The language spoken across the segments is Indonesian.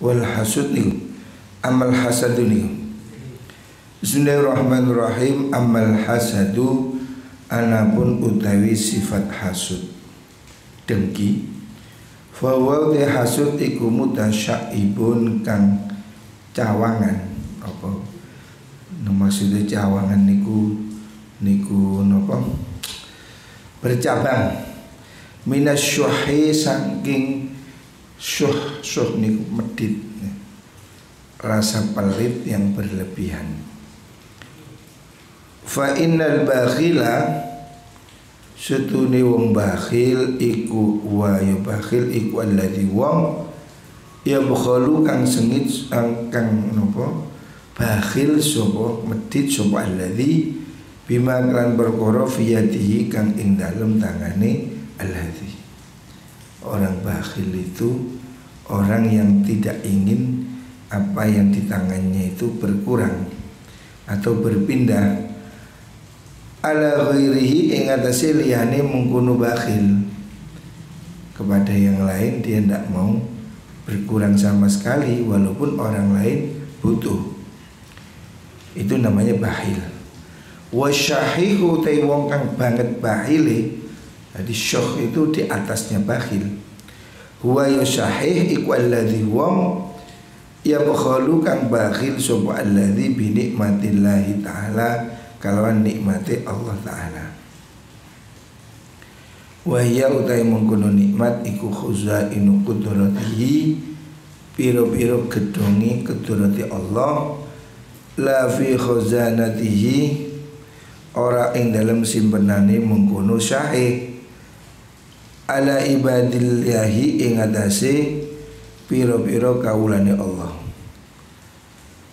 Wal hasud niku amal hasadu niku. Bismillahirrahmanirrahim. Amal hasadu anapun utawi sifat hasud dengki. Fa wa hasud iku mutasyaibun kang cawangan. Apa maksudnya cawangan niku napa bercabang minasyuhi saking syuh niku medit, rasa pelit yang berlebihan. Fa innal bakhila setune wong bakhil iku wa ya bakhil iku alladzi wong ya bukhalu kang sengit kang napa bakhil sapa medit sapa alladzi bima kan perkara fiyatihi kang ing dalem tangane alladzi. Orang bakhil itu orang yang tidak ingin apa yang di tangannya itu berkurang atau berpindah ala ghairihi ing atase liyane mengkono bakhil kepada yang lain. Dia tidak mau berkurang sama sekali walaupun orang lain butuh. Itu namanya bakhil. Wasyahihu tay wong kang banget bakhile. Jadi syuh itu di atasnya bakhil. Huwa yusyahih iku alladzi wong ya bakhalu kang bakhil sapa alladzi bi nikmatillahi ta'ala kalawan nikmati Allah Ta'ala. Wahya utai mengkono nikmat iku khuzainu qudratihi piro-piro gedongi qudrati Allah la fi khazanatihi ora ing dalam simpenane mengkono syahih ala ibadillahi ing atase piro-piro kawulane Allah.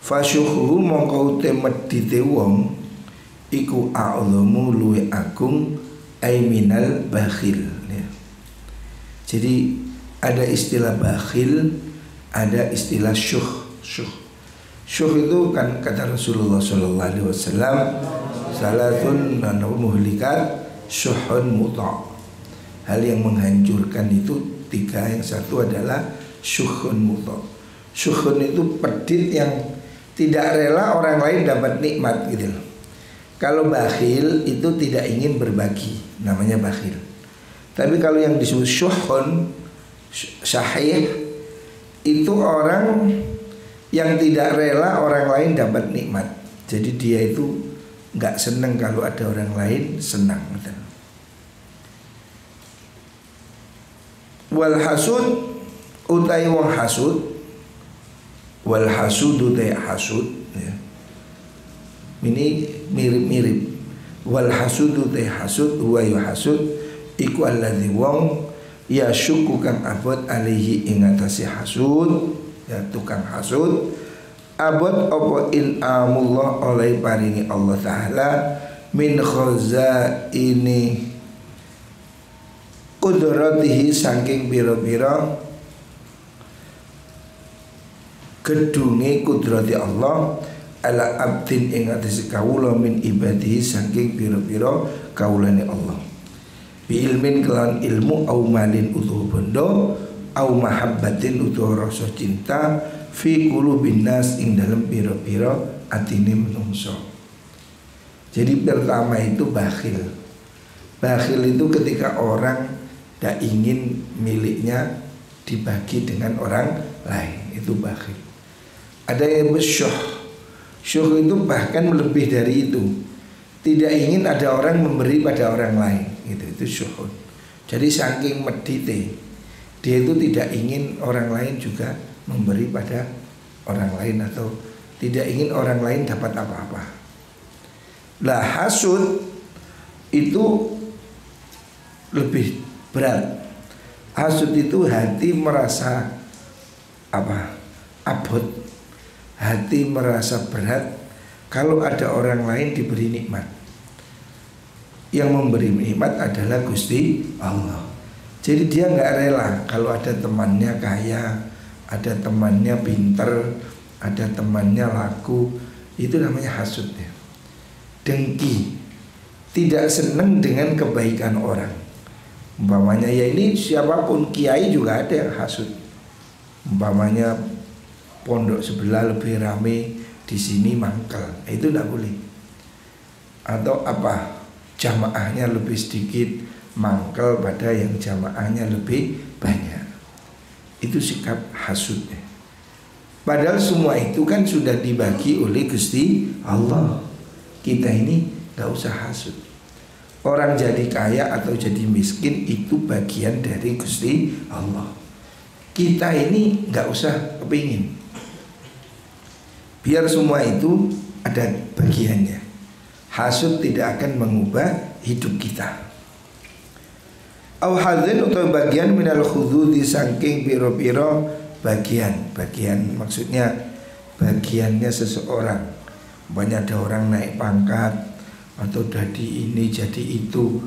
Fasyuhu mongko te medite wong iku a'lamu luwe agung ay minal bakhil ya. Jadi ada istilah bakhil, ada istilah syuh. Syuh itu kan kata Rasulullah sallallahu alaihi wasallam salatun muhlikat syuhun muta'. Hal yang menghancurkan itu tiga, yang satu adalah syuhun muta'. Syuhun itu pedit yang tidak rela orang lain dapat nikmat gitu loh. Kalau bakhil itu tidak ingin berbagi, namanya bakhil. Tapi kalau yang disebut syuhun, syahih, itu orang yang tidak rela orang lain dapat nikmat. Jadi dia itu nggak senang kalau ada orang lain senang. Wal hasud utai wong hasud, wal hasud utai hasud ya. Ini mirip-mirip. Wal hasudu te hasud huwa yu hasud iku alladzi wong ya syuku kang abot alihi ing atase hasud ya tukang hasud abot apa in amullah oleh paringi Allah Ta'ala min khazaini qudratihi saking pira-pira gedunge kudrati Allah ala abdin ing atase kawula min ibadihi saking pira-pira kawulane Allah bi ilmin kelan ilmu au malin utuh bondo au mahabbatin utuh rasa cinta fi qulubin nas ing dalem pira-pira atine menungso. Jadi pertama itu bakhil. Bakhil itu ketika orang tidak ingin miliknya dibagi dengan orang lain, itu bakhil. Ada yang bersyuh. Syuh itu bahkan lebih dari itu, tidak ingin ada orang memberi pada orang lain, itu syuhun. Jadi saking medite, dia itu tidak ingin orang lain juga memberi pada orang lain atau tidak ingin orang lain dapat apa-apa. Lah hasud itu lebih berat. Hasud itu hati merasa abot. Hati merasa berat kalau ada orang lain diberi nikmat. Yang memberi nikmat adalah Gusti Allah. Jadi dia nggak rela kalau ada temannya kaya, ada temannya pinter, ada temannya laku. Itu namanya hasud ya. Dengki, tidak senang dengan kebaikan orang. Umpamanya ya ini siapapun kiai juga ada yang hasud. Umpamanya pondok sebelah lebih rame, di sini mangkel, itu tidak boleh. Atau apa, jamaahnya lebih sedikit, mangkel pada yang jamaahnya lebih banyak. Itu sikap hasudnya. Padahal semua itu kan sudah dibagi oleh Gusti Allah. Kita ini gak usah hasud. Orang jadi kaya atau jadi miskin itu bagian dari Gusti Allah. Kita ini gak usah kepingin. Biar semua itu ada bagiannya. Hasud tidak akan mengubah hidup kita. Au hadzin atau bagian minal khududi saking piro-piro bagian maksudnya bagiannya seseorang. Banyak ada orang naik pangkat atau jadi ini jadi itu.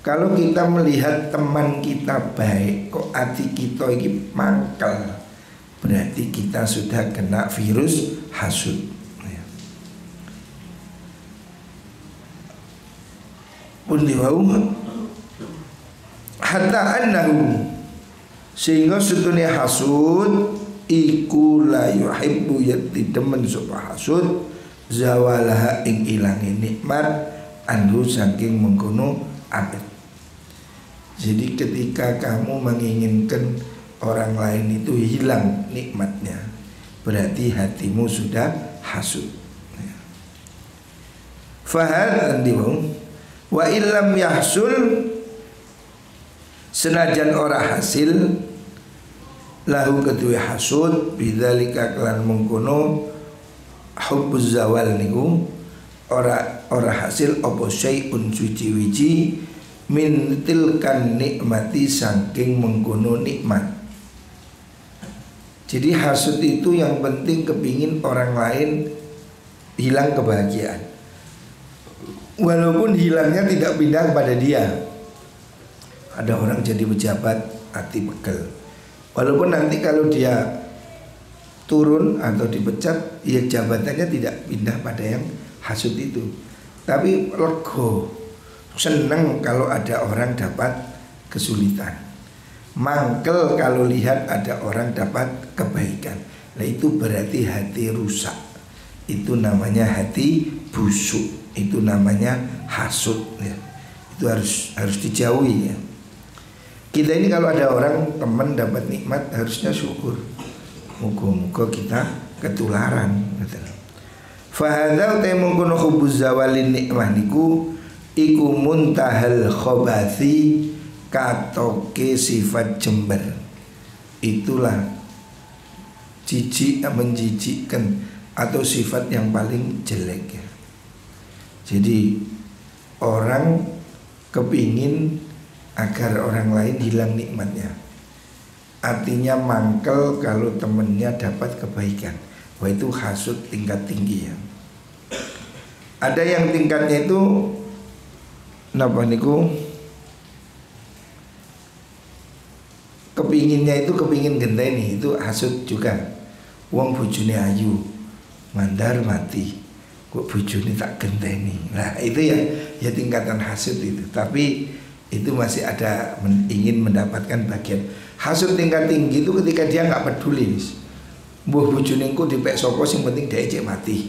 Kalau kita melihat teman kita baik, kok hati kita ini mangkel, berarti kita sudah kena virus hasud. Pun diwau hatta annahu sehingga sedunia hasud iku la yuhibbu yati demen sapa hasud zawalaha ing ilange nikmat anhu saking mengkono abad. Jadi ketika kamu menginginkan orang lain itu hilang nikmatnya, berarti hatimu sudah hasud. Fahad andimu wa illam yahsul senajan ora hasil lahu kedua hasud bidzalika kelan mengkono hubbuz zawal niku ora hasil apa syai'un suci-wici min tilkan nikmati saking mengkono nikmat. Jadi hasud itu yang penting kepingin orang lain hilang kebahagiaan, walaupun hilangnya tidak pindah kepada dia. Ada orang jadi pejabat, hati pegel, walaupun nanti kalau dia turun atau dipecat, ya jabatannya tidak pindah pada yang hasud itu. Tapi lego, seneng kalau ada orang dapat kesulitan, mangkel kalau lihat ada orang dapat kebaikan. Nah itu berarti hati rusak. Itu namanya hati busuk. Itu namanya hasud ya. Itu harus dijauhi ya. Kita ini kalau ada orang teman dapat nikmat harusnya syukur. Moga-moga kita ketularan. Fahadha utai mengkono khubuz zawalin nikmah niku iku muntahal khobathi katoke sifat jember. Itulah jijik menjijikkan atau sifat yang paling jelek ya. Jadi orang kepingin agar orang lain hilang nikmatnya, artinya mangkel kalau temennya dapat kebaikan. Wah itu hasud tingkat tinggi ya. Ada yang tingkatnya itu napa niku kepinginnya itu kepingin genteni, itu hasud juga. Wong bojone ayu mandar mati, kok bojone tak genteni. Nah itu ya tingkatan hasud itu. Tapi itu masih ada ingin mendapatkan bagian. Hasud tingkat tinggi itu ketika dia nggak peduli, mbuh bojone engko dipek sapa sing penting dhek cek mati.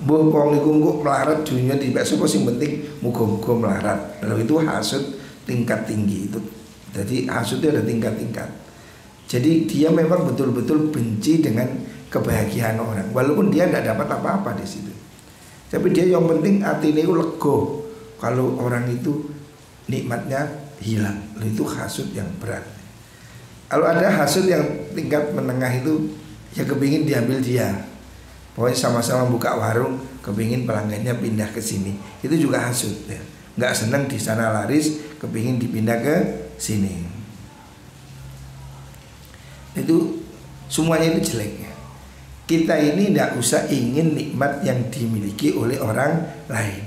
Mbuh wong iku engko melarat dunia dipek sapa sing penting muga-muga melarat. Lalu itu hasud tingkat tinggi itu. Jadi hasud itu ada tingkat-tingkat. Jadi dia memang betul-betul benci dengan kebahagiaan orang, walaupun dia tidak dapat apa-apa di situ. Tapi dia yang penting hatinya itu lego kalau orang itu nikmatnya hilang. Itu hasud yang berat. Kalau ada hasud yang tingkat menengah itu ya kepingin diambil dia. Pokoknya sama-sama buka warung, kepingin pelanggannya pindah ke sini. Itu juga hasud ya. Nggak senang di sana laris, kepingin dipindah ke sini. Itu semuanya itu jelek ya. Kita ini tidak usah ingin nikmat yang dimiliki oleh orang lain.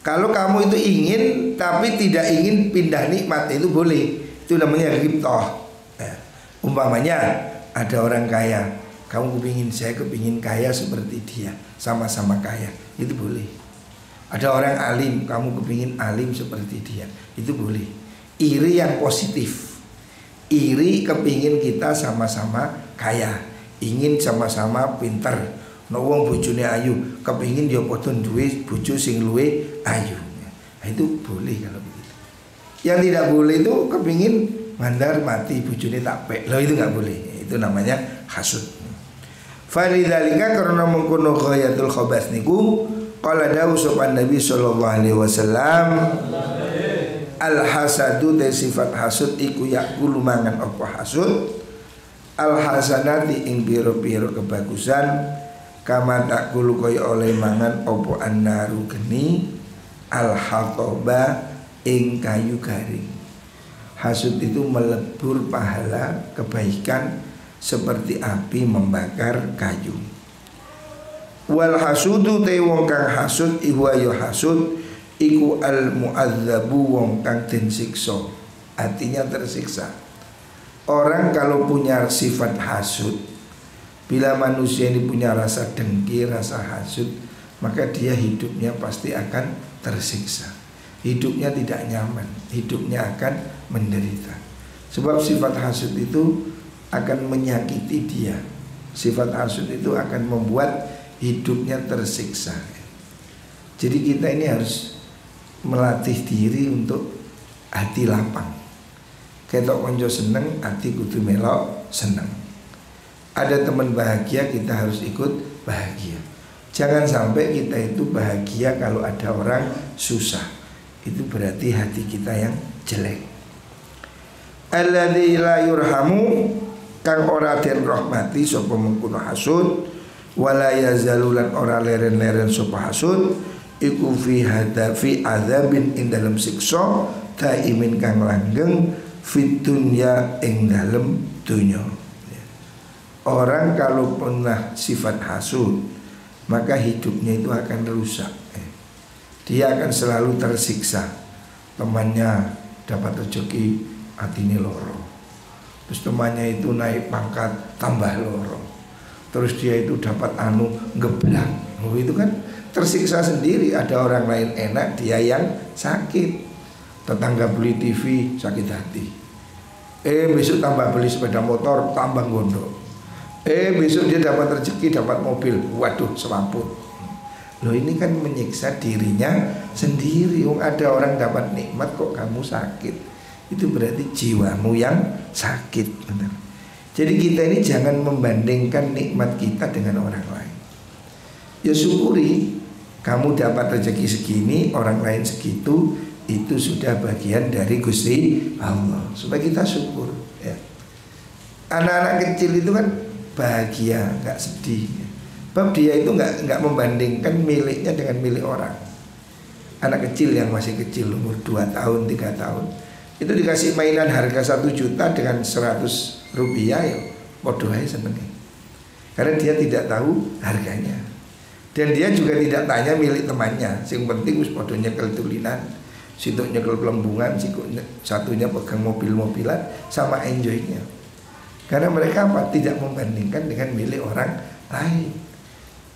Kalau kamu itu ingin tapi tidak ingin pindah nikmat, itu boleh. Itu namanya ghibthah. Umpamanya ada orang kaya, kamu saya kepingin kaya seperti dia, sama-sama kaya, itu boleh. Ada orang alim, kamu kepingin alim seperti dia, itu boleh. Iri yang positif. Iri kepingin kita sama-sama kaya, ingin sama-sama pinter. No wong bojone ayu, kepingin dia padha duwe bojo sing luwe ayu. Nah, itu boleh kalau begitu. Yang tidak boleh itu kepingin mandar mati bojone tak pek. Loh itu nggak boleh. Itu namanya hasud. Falidzalika karena mengkono ghayatul khabas niku qala dawu sopan Nabi sallallahu alaihi wasallam al hasadu te sifat hasud iku yakulu mangan apa hasud al hasanati ing pira-pira kebagusan kama takulu kaya oleh mangan apa annaru geni al hatoba ing kayu garing. Hasud itu melebur pahala kebaikan seperti api membakar kayu. Wal hasudu te wong kang hasud iku ayo hasud iku al muadzabu wong kang den siksa, artinya tersiksa. Orang kalau punya sifat hasud, bila manusia ini punya rasa dengki, rasa hasud, maka dia hidupnya pasti akan tersiksa. Hidupnya tidak nyaman, hidupnya akan menderita. Sebab sifat hasud itu akan menyakiti dia. Sifat hasud itu akan membuat hidupnya tersiksa. Jadi kita ini harus melatih diri untuk hati lapang. Ketok konco seneng, hati kudu melok seneng. Ada teman bahagia, kita harus ikut bahagia. Jangan sampai kita itu bahagia kalau ada orang susah. Itu berarti hati kita yang jelek. Alladzi la yurhamu kang ora den rahmati sapa mengkono hasud wala yazalulan ora leren-leren sapa hasud iku fi hadafi adzabin ing dalem siksa daimin kang langgeng fit dunya ing dalem dunya. Orang kalau pernah sifat hasud maka hidupnya itu akan rusak. Dia akan selalu tersiksa. Temannya dapat rezeki hatinya loro. Terus temannya itu naik pangkat tambah loro. Terus dia itu dapat ngeblak. Oh, itu kan tersiksa sendiri. Ada orang lain enak, dia yang sakit. Tetangga beli TV sakit hati. Besok tambah beli sepeda motor tambah gondok. Besok dia dapat rezeki, dapat mobil. Waduh, selamput. Loh ini kan menyiksa dirinya sendiri. Ada orang dapat nikmat kok kamu sakit. Itu berarti jiwamu yang sakit. Benar. Jadi kita ini jangan membandingkan nikmat kita dengan orang lain. Ya syukuri, kamu dapat rezeki segini, orang lain segitu, itu sudah bagian dari Gusti Allah. Supaya kita syukur. Ya. Anak-anak kecil itu kan bahagia, nggak sedih. Sebab dia itu nggak membandingkan miliknya dengan milik orang. Anak kecil yang masih kecil umur 2 tahun, 3 tahun itu dikasih mainan harga 1 juta dengan 100 rupiah ya podo ae senenge. Karena dia tidak tahu harganya. Dan dia juga tidak tanya milik temannya. Yang penting wis podo nyekel tulinan, situ nyekel pelembungan, satunya pegang mobil-mobilan sama enjoynya. Karena mereka tidak membandingkan dengan milik orang lain.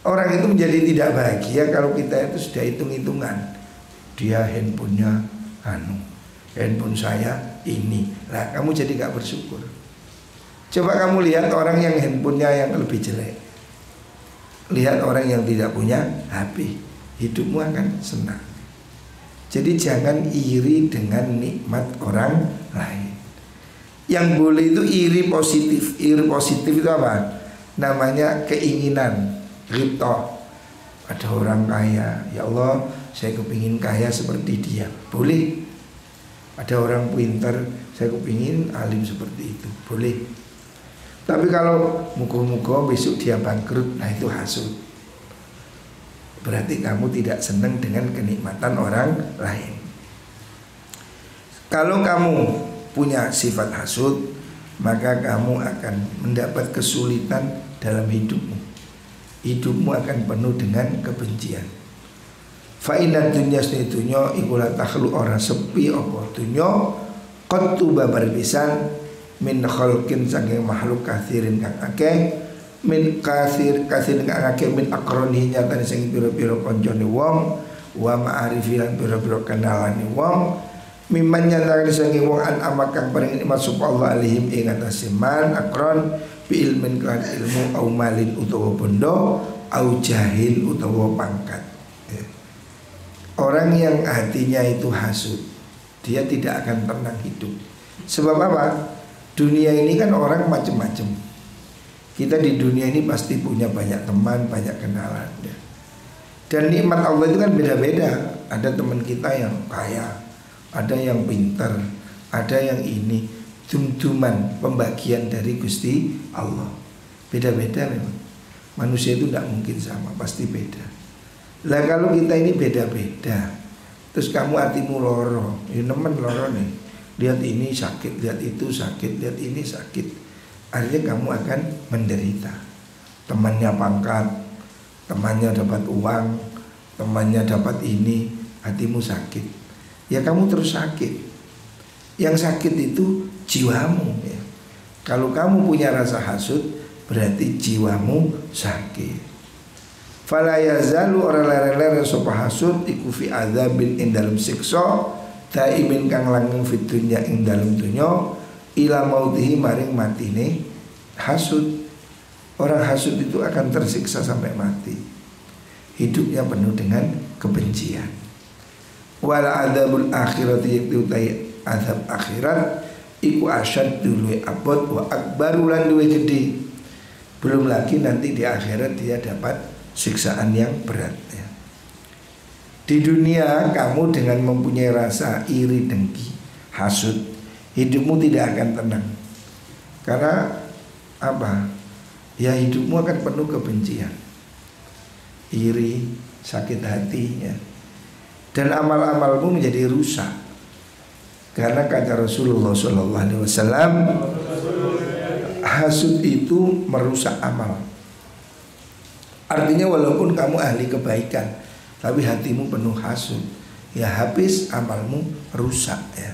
Orang itu menjadi tidak bahagia kalau kita itu sudah hitung-hitungan. Dia handphonenya handphone saya ini. Lah kamu jadi gak bersyukur. Coba kamu lihat orang yang handphonenya yang lebih jelek. Lihat orang yang tidak punya HP. Hidupmu akan senang. Jadi jangan iri dengan nikmat orang lain. Yang boleh itu iri positif. Iri positif itu apa? Namanya keinginan, rito. Ada orang kaya, ya Allah saya kepingin kaya seperti dia. Boleh. Ada orang pintar, saya kepingin alim seperti itu. Boleh. Tapi kalau muka-muka besok dia bangkrut, nah itu hasud. Berarti kamu tidak senang dengan kenikmatan orang lain. Kalau kamu punya sifat hasud, maka kamu akan mendapat kesulitan dalam hidupmu. Hidupmu akan penuh dengan kebencian. Fa inna dunya sedunya iku la takhlu ora sepi apa dunya qad tuba berpisan min khalqin saking makhluk kathirin kang akeh min kathir kang akeh min akroni nyatane sing pira-pira kancane wong wa ma'arifi lan pira-pira kenalane wong Mimman nyatakan sange wong an amakang paring nikmat sapa Allah alihim ing atase man akron bi ilmin kan ilmu au malin utawa bondo au jahil utawa pangkat. Orang yang hatinya itu hasud, dia tidak akan tenang hidup. Sebab apa? Dunia ini kan orang macam-macam. Kita di dunia ini pasti punya banyak teman, banyak kenalan ya. Dan nikmat Allah itu kan beda-beda. Ada teman kita yang kaya, ada yang pintar, ada yang ini. Dum-duman pembagian dari Gusti Allah. Beda-beda memang. Manusia itu tidak mungkin sama, pasti beda. Lah kalau kita ini beda-beda, terus kamu hatimu loro, ya nemen loro nih. Lihat ini sakit, lihat itu sakit, lihat ini sakit. Akhirnya kamu akan menderita. Temannya pangkat, temannya dapat uang, temannya dapat ini, hatimu sakit. Ya kamu terus sakit. Yang sakit itu jiwamu ya. Kalau kamu punya rasa hasud, berarti jiwamu sakit. Fala yazalu ora lere-lere sapa hasud iku fi adzabin ing dalem siksa daimin kang langgeng fid dunya ing dalem dunya ila mautihi maring matine hasud. Orang hasud itu akan tersiksa sampai mati. Hidupnya penuh dengan kebencian. Wal adzabul akhirati yakti azab akhirat iku asyad dulu abot wa akbaru lan duwe gede. Belum lagi nanti di akhirat dia dapat siksaan yang berat ya. Di dunia kamu dengan mempunyai rasa iri dengki, hasud, hidupmu tidak akan tenang. Karena apa? Ya hidupmu akan penuh kebencian, iri, sakit hati ya. Dan amal-amalmu menjadi rusak. Karena kata Rasulullah SAW, hasud itu merusak amal. Artinya walaupun kamu ahli kebaikan, tapi hatimu penuh hasud, ya habis amalmu rusak ya.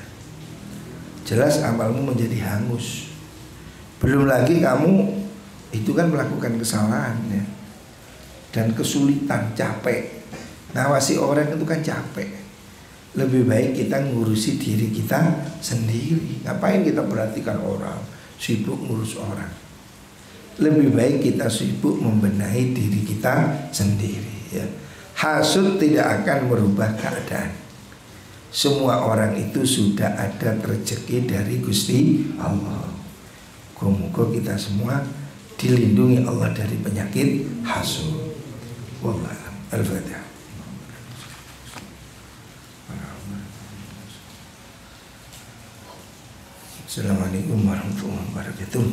Jelas amalmu menjadi hangus. Belum lagi kamu itu kan melakukan kesalahan ya. Dan kesulitan, capek. Ngawasi orang itu kan capek. Lebih baik kita ngurusi diri kita sendiri. Ngapain kita perhatikan orang, sibuk ngurus orang. Lebih baik kita sibuk membenahi diri kita sendiri ya. Hasud tidak akan merubah keadaan. Semua orang itu sudah ada rezeki dari Gusti Allah. Moga-moga kita semua dilindungi Allah dari penyakit hasud. Wallahu a'lam. Al-Fatihah. Assalamualaikum warahmatullahi wabarakatuh.